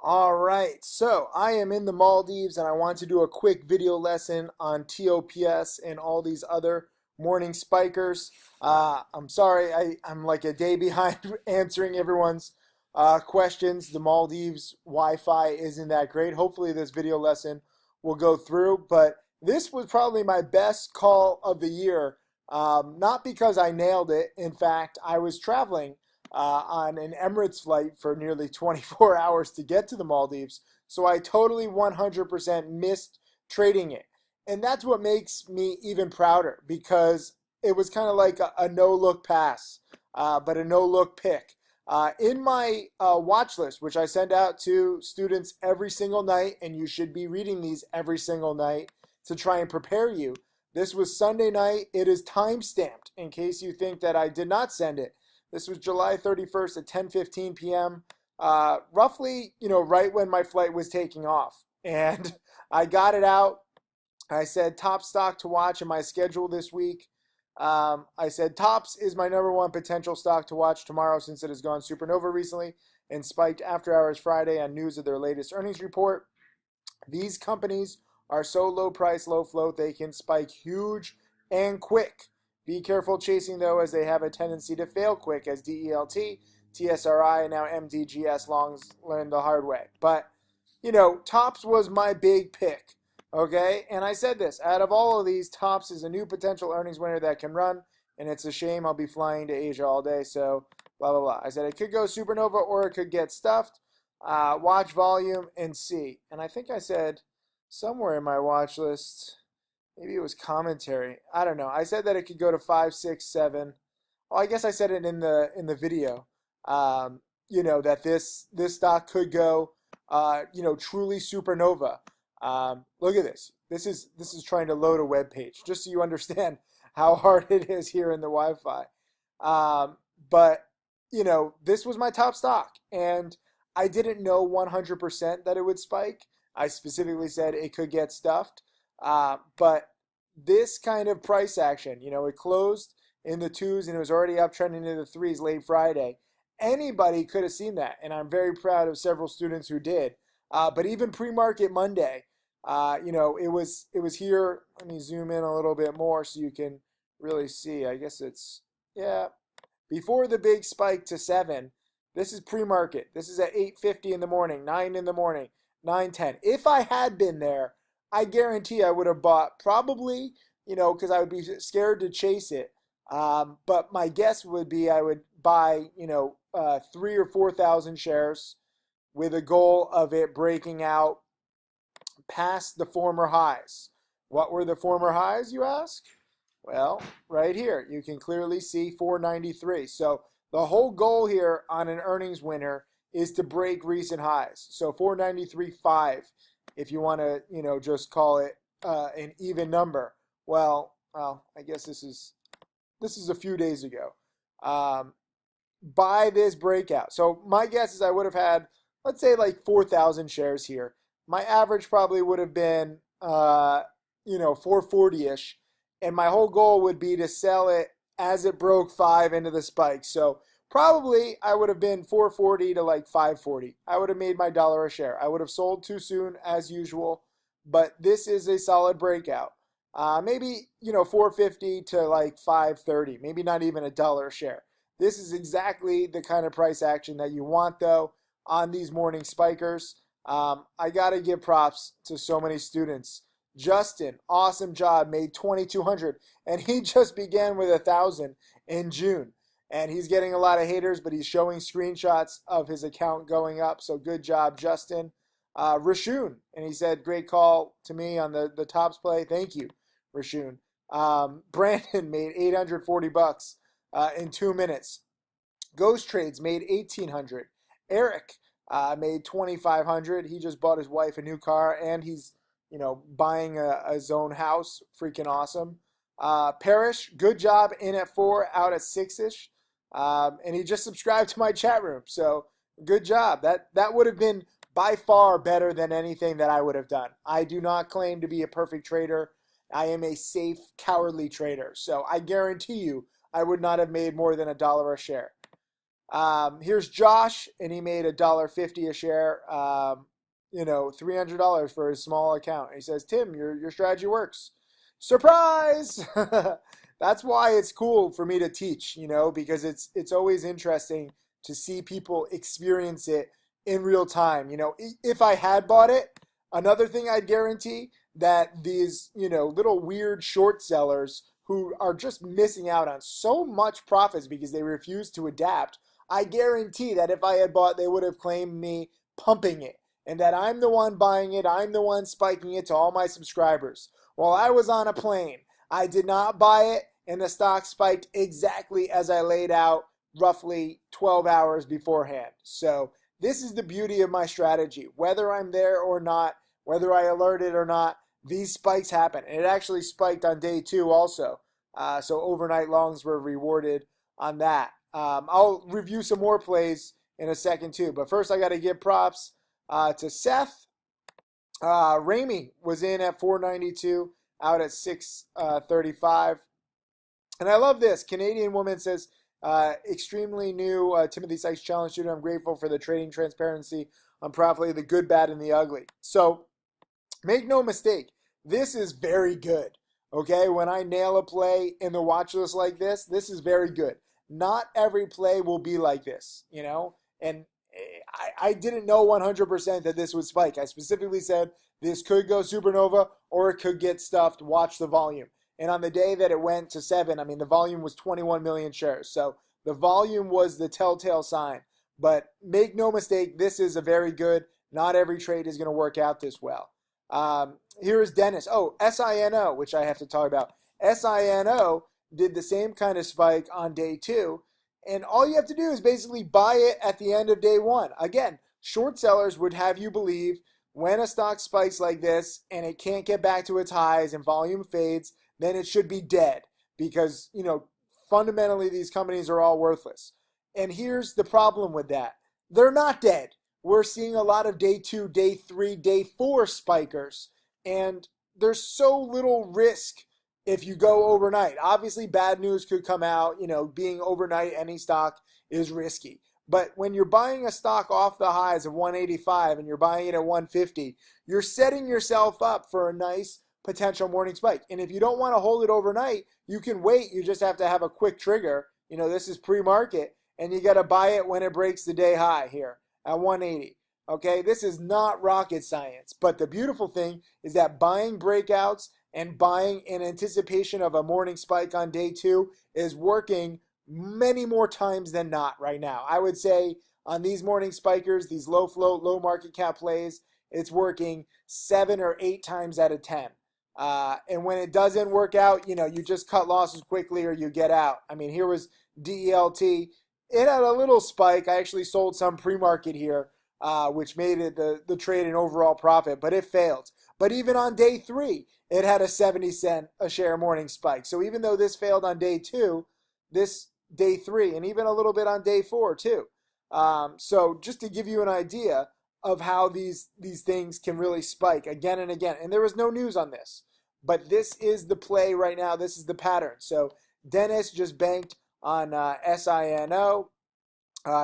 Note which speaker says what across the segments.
Speaker 1: All right, so I am in the Maldives and I want to do a quick video lesson on TOPS and all these other morning spikers. I'm sorry, I'm like a day behind answering everyone's questions. The Maldives Wi-Fi isn't that great. Hopefully this video lesson will go through, but this was probably my best call of the year. Not because I nailed it. In fact, I was traveling on an Emirates flight for nearly 24 hours to get to the Maldives. So I totally 100% missed trading it. And that's what makes me even prouder because it was kind of like a no-look pass, but a no-look pick. In my watch list, which I send out to students every single night, and you should be reading these every single night to try and prepare you. This was Sunday night. It is time-stamped in case you think that I did not send it. This was July 31st at 10:15 p.m., roughly, right when my flight was taking off. And I got it out. I said top stock to watch in my schedule this week. I said Tops is my number one potential stock to watch tomorrow since it has gone supernova recently and spiked after hours Friday on news of their latest earnings report. These companies are so low price, low float, they can spike huge and quick. Be careful chasing, though, as they have a tendency to fail quick, as DELT, TSRI, and now MDGS longs learned the hard way. But, Tops was my big pick, okay? And I said this, out of all of these, Tops is a new potential earnings winner that can run, and it's a shame I'll be flying to Asia all day, so blah, blah, blah. I said it could go supernova or it could get stuffed. Watch volume and see. And I think I said somewhere in my watch list, maybe it was commentary. I don't know. I said that it could go to 5, 6, 7. Well, I guess I said it in the video. That this stock could go, truly supernova. Look at this. This is trying to load a web page, just so you understand how hard it is here in the Wi-Fi. But this was my top stock, and I didn't know 100% that it would spike. I specifically said it could get stuffed. But this kind of price action, it closed in the 2s and it was already uptrending into the 3s late Friday. Anybody could have seen that, and I'm very proud of several students who did. But even pre-market Monday, it was here. Let me zoom in a little bit more so you can really see. I guess before the big spike to 7. This is pre-market. This is at 8:50 in the morning, 9 in the morning, 9:10. If I had been there, I guarantee I would have bought probably, because I would be scared to chase it. But my guess would be I would buy, 3,000 or 4,000 shares with a goal of it breaking out past the former highs. What were the former highs, you ask? Well, right here, you can clearly see 493. So the whole goal here on an earnings winner is to break recent highs. So 493.5. If you want to, just call it an even number. Well, I guess this is a few days ago. Buy this breakout. So my guess is I would have had, let's say, like 4,000 shares here. My average probably would have been, 440-ish. And my whole goal would be to sell it as it broke 5 into the spike. So probably I would have been 440 to like 540. I would have made my dollar a share. I would have sold too soon as usual, but this is a solid breakout. Maybe, 450 to like 530, maybe not even a dollar a share. This is exactly the kind of price action that you want, though, on these morning spikers. I got to give props to so many students. Justin, awesome job, made 2,200, and he just began with 1,000 in June. And he's getting a lot of haters, but he's showing screenshots of his account going up. So good job, Justin. Rashun, and he said, great call to me on the Tops play. Thank you, Rashun. Brandon made $840 in 2 minutes. Ghost Trades made $1,800. Eric made $2,500. He just bought his wife a new car, and he's buying his own house. Freaking awesome. Parrish, good job, in at 4, out at 6-ish. And he just subscribed to my chat room. So good job. That would have been by far better than anything that I would have done. I do not claim to be a perfect trader. I am a safe, cowardly trader. So I guarantee you I would not have made more than $1 a share. Here's Josh, and he made $1.50 a share. $300 for his small account. He says, Tim, your strategy works. Surprise! That's why it's cool for me to teach, because it's always interesting to see people experience it in real time. If I had bought it, another thing I'd guarantee that these, little weird short sellers who are just missing out on so much profits because they refuse to adapt, I guarantee that if I had bought, they would have claimed me pumping it and that I'm the one buying it, I'm the one spiking it to all my subscribers. While I was on a plane, I did not buy it, and the stock spiked exactly as I laid out roughly 12 hours beforehand. So this is the beauty of my strategy. Whether I'm there or not, whether I alert it or not, these spikes happen. And it actually spiked on day 2 also. So overnight longs were rewarded on that. I'll review some more plays in a second too. But first I got to give props to Seth. Ramey was in at 492, out at 635. And I love this. Canadian woman says, extremely new Timothy Sykes challenge student. I'm grateful for the trading transparency on Profitly, the good, bad, and the ugly. So make no mistake, this is very good. Okay, when I nail a play in the watch list like this is very good. Not every play will be like this, and I didn't know 100% that this would spike. I specifically said this could go supernova or it could get stuffed. Watch the volume. And on the day that it went to 7, the volume was 21 million shares. So the volume was the telltale sign. But make no mistake, this is a very good. Not every trade is going to work out this well. Here is Dennis. Oh, SINO, which I have to talk about. SINO did the same kind of spike on day 2. And all you have to do is basically buy it at the end of day 1. Again, short sellers would have you believe when a stock spikes like this and it can't get back to its highs and volume fades, then it should be dead because, fundamentally these companies are all worthless. And here's the problem with that. They're not dead. We're seeing a lot of day 2, day 3, day 4 spikers, and there's so little risk if you go overnight. Obviously, bad news could come out. Being overnight any stock is risky. But when you're buying a stock off the highs of 185 and you're buying it at 150, you're setting yourself up for a nice potential morning spike. And if you don't want to hold it overnight, you can wait. You just have to have a quick trigger. This is pre-market, and you got to buy it when it breaks the day high here at 180. Okay, this is not rocket science. But the beautiful thing is that buying breakouts and buying in anticipation of a morning spike on day 2 is working many more times than not right now. I would say on these morning spikers, these low float, low market cap plays, it's working 7 or 8 times out of 10. And when it doesn't work out, you just cut losses quickly or you get out. Here was DELT. It had a little spike. I actually sold some pre-market here, which made it the trade an overall profit, but it failed. But even on day 3, it had a 70 cent a share morning spike. So even though this failed on day 2, this day 3, and even a little bit on day 4 too. So just to give you an idea of how these things can really spike again and again. And there was no news on this, but this is the play right now. This is the pattern. So Dennis just banked on SINO.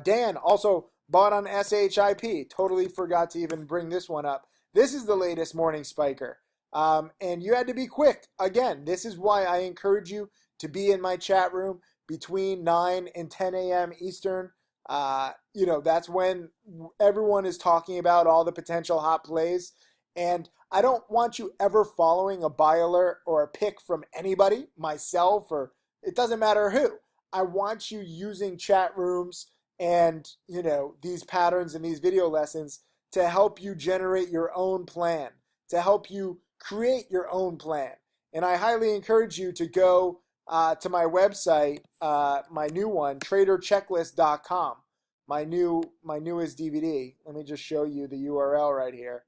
Speaker 1: Dan also bought on SHIP. Totally forgot to even bring this one up. This is the latest morning spiker. And you had to be quick. Again, this is why I encourage you to be in my chat room between 9 and 10 a.m. Eastern. That's when everyone is talking about all the potential hot plays. And I don't want you ever following a buy alert or a pick from anybody, myself, or it doesn't matter who. I want you using chat rooms and, these patterns and these video lessons to help you generate your own plan, to help you create your own plan. And I highly encourage you to go to my website, my new one, traderchecklist.com, my newest DVD. Let me just show you the URL right here.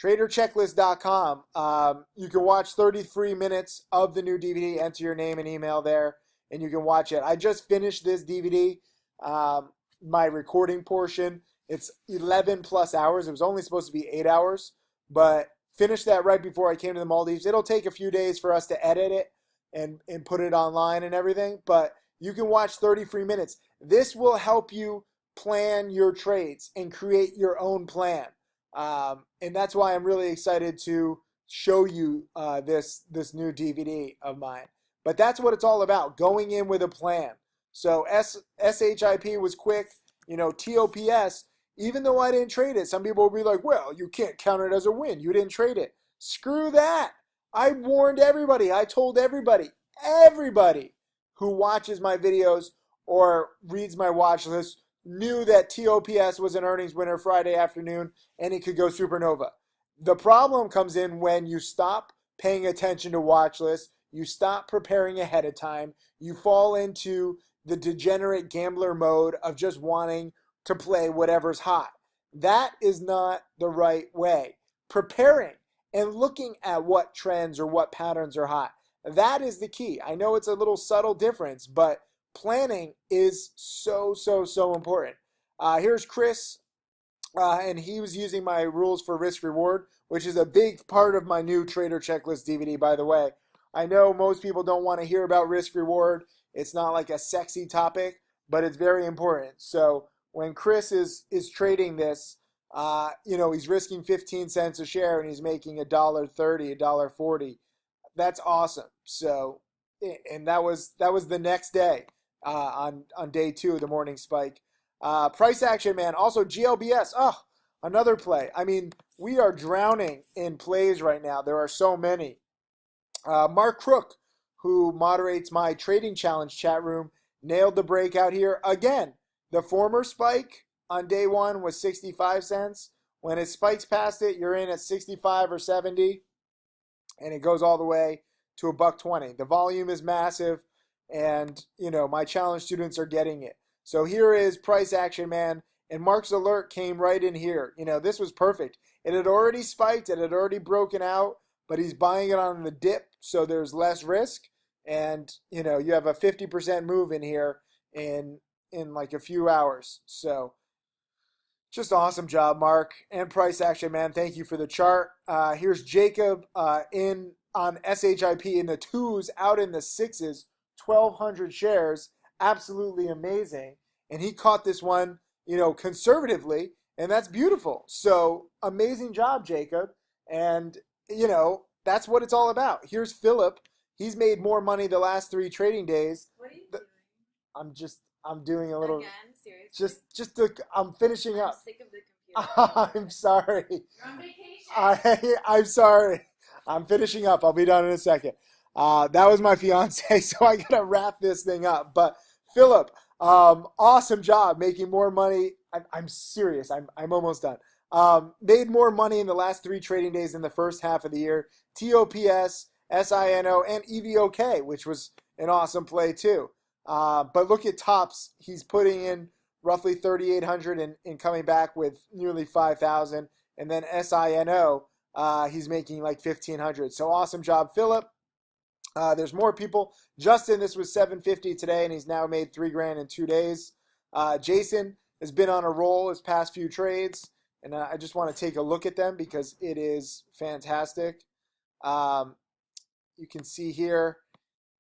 Speaker 1: Traderchecklist.com. You can watch 33 minutes of the new DVD. Enter your name and email there, and you can watch it. I just finished this DVD, my recording portion. It's 11 plus hours. It was only supposed to be 8 hours, but finished that right before I came to the Maldives. It'll take a few days for us to edit it and put it online and everything, but you can watch 33 minutes. This will help you plan your trades and create your own plan. And that's why I'm really excited to show you this new DVD of mine. But that's what it's all about, going in with a plan. So SHIP was quick. TOPS, even though I didn't trade it, some people will be like, well, you can't count it as a win. You didn't trade it. Screw that. I warned everybody. I told everybody who watches my videos or reads my watch list knew that TOPS was an earnings winner Friday afternoon and it could go supernova. The problem comes in when you stop paying attention to watch lists, you stop preparing ahead of time, you fall into the degenerate gambler mode of just wanting to play whatever's hot. That is not the right way. Preparing and looking at what trends or what patterns are hot, that is the key. I know it's a little subtle difference, but planning is so important. Here's Chris, and he was using my rules for risk reward, which is a big part of my new trader checklist DVD, by the way. I know most people don't want to hear about risk reward. It's not like a sexy topic, but it's very important. So when Chris is trading this, he's risking 15 cents a share and he's making $1.30, $1.40. That's awesome. So, and that was the next day on day 2 of the morning spike. Price action, man. Also GLBS. Oh, another play. I mean, we are drowning in plays right now. There are so many. Mark Crook, who moderates my trading challenge chat room, nailed the breakout here. Again, the former spike on day 1 was 65 cents. When it spikes past it, you're in at 65 or 70, and it goes all the way to $1.20. The volume is massive, and my challenge students are getting it. So here is price action, man, and Mark's alert came right in here. This was perfect. It had already spiked, it had already broken out, but he's buying it on the dip, so there's less risk, and you have a 50% move in here in like a few hours. So just awesome job, Mark. And price action, man, thank you for the chart. Here's Jacob in on SHIP in the 2s, out in the 6s, 1,200 shares, absolutely amazing. And he caught this one, conservatively, and that's beautiful. So amazing job, Jacob. And that's what it's all about. Here's Philip. He's made more money the last 3 trading days.
Speaker 2: What are you doing?
Speaker 1: I'm doing a little.
Speaker 2: Again, seriously.
Speaker 1: I'm finishing up.
Speaker 2: I'm sick of the computer.
Speaker 1: I'm sorry.
Speaker 2: You're on vacation.
Speaker 1: I'm sorry. I'm finishing up. I'll be done in a second. That was my fiance, so I gotta wrap this thing up. But Philip, awesome job making more money. I'm serious. I'm almost done. Made more money in the last 3 trading days in the first half of the year. TOPS, SINO, and EVOK, which was an awesome play too. But look at Tops. He's putting in roughly 3,800 and coming back with nearly 5,000. And then SINO, he's making like 1,500. So awesome job, Philip. There's more people. Justin, this was 750 today, and he's now made $3,000 in 2 days. Jason has been on a roll his past few trades. And I just want to take a look at them because it is fantastic. You can see here,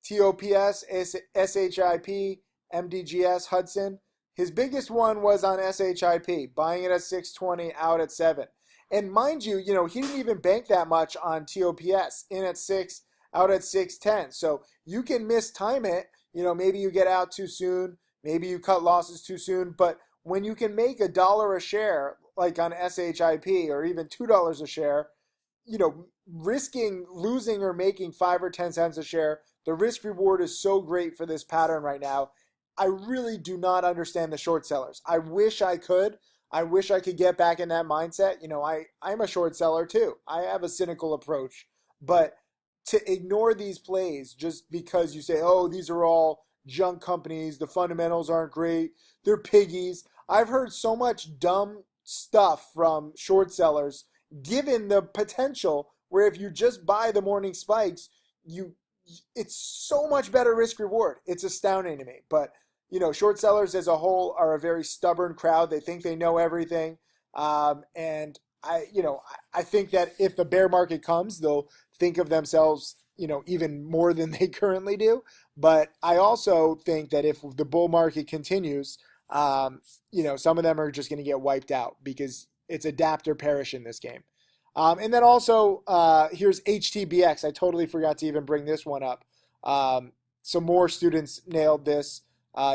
Speaker 1: TOPS, SHIP, MDGS, Hudson. His biggest one was on SHIP, buying it at 620, out at 7. And mind you, he didn't even bank that much on TOPS, in at 6, out at 610. So you can mistime it. Maybe you get out too soon. Maybe you cut losses too soon. But when you can make $1 a share, like on SHIP, or even $2 a share, risking losing or making 5 or 10 cents a share, the risk reward is so great for this pattern right now. I really do not understand the short sellers. I wish I could. I wish I could get back in that mindset. I'm a short seller too. I have a cynical approach. But to ignore these plays just because you say, oh, these are all junk companies, the fundamentals aren't great, they're piggies. I've heard so much dumb stuff from short sellers, given the potential where if you just buy the morning spikes, it's so much better risk reward. It's astounding to me. But short sellers as a whole are a very stubborn crowd. They think they know everything, and I think that if the bear market comes, they'll think of themselves even more than they currently do. But I also think that if the bull market continues, some of them are just going to get wiped out because it's adapt or perish in this game. And then also, here's HTBX. I totally forgot to even bring this one up. Some more students nailed this.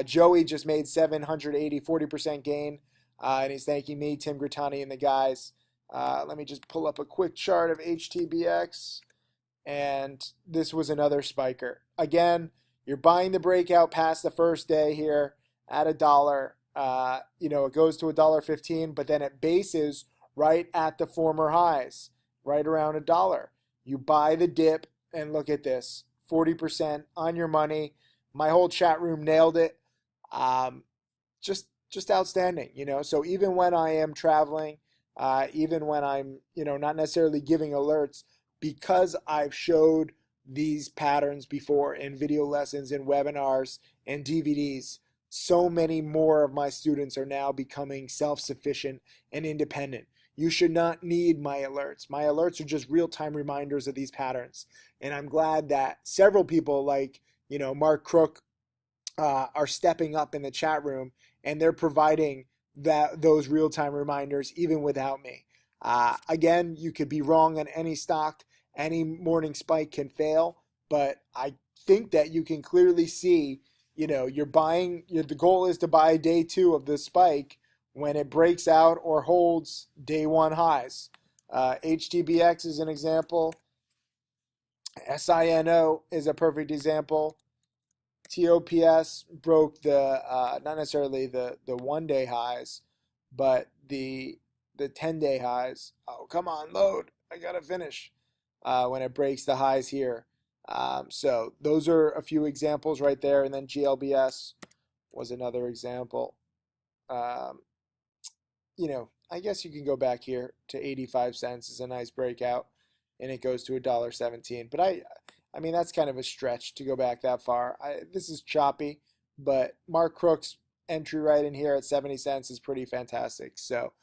Speaker 1: Joey just made 780, 40% gain. And he's thanking me, Tim Grittani, and the guys. Let me just pull up a quick chart of HTBX. And this was another spiker. Again, you're buying the breakout past the first day here at $1. It goes to $1.15, but then it bases right at the former highs, right around $1. You buy the dip, and look at this, 40% on your money. My whole chat room nailed it. Just outstanding, So even when I am traveling, even when I'm, not necessarily giving alerts, because I've showed these patterns before in video lessons, in webinars, and DVDs, so many more of my students are now becoming self-sufficient and independent. You should not need my alerts. My alerts are just real-time reminders of these patterns. And I'm glad that several people like, Mark Crook are stepping up in the chat room, and they're providing those real-time reminders even without me. Again, you could be wrong on any stock. Any morning spike can fail, but I think that you can clearly see, you're buying, the goal is to buy day 2 of the spike when it breaks out or holds day 1 highs. HTBX is an example. SINO is a perfect example. TOPS broke the not necessarily the 1-day highs, but the 10-day highs. Oh, come on, load. I gotta finish. When it breaks the highs here. So those are a few examples right there. And then GLBS was another example. I guess you can go back here to 85 cents is a nice breakout, and it goes to $1.17. But I mean, that's kind of a stretch to go back that far. This is choppy, but Mark Crook's entry right in here at 70 cents is pretty fantastic. So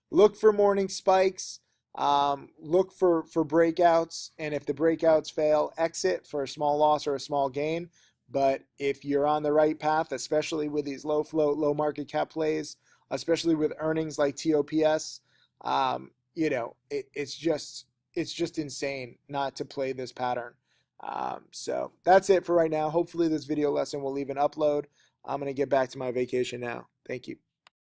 Speaker 1: look for morning spikes. Look for breakouts, and if the breakouts fail, exit for a small loss or a small gain. But if you're on the right path, especially with these low float, low market cap plays, especially with earnings like TOPS, it's just insane not to play this pattern. So that's it for right now. Hopefully this video lesson will leave an upload. I'm going to get back to my vacation now. Thank you.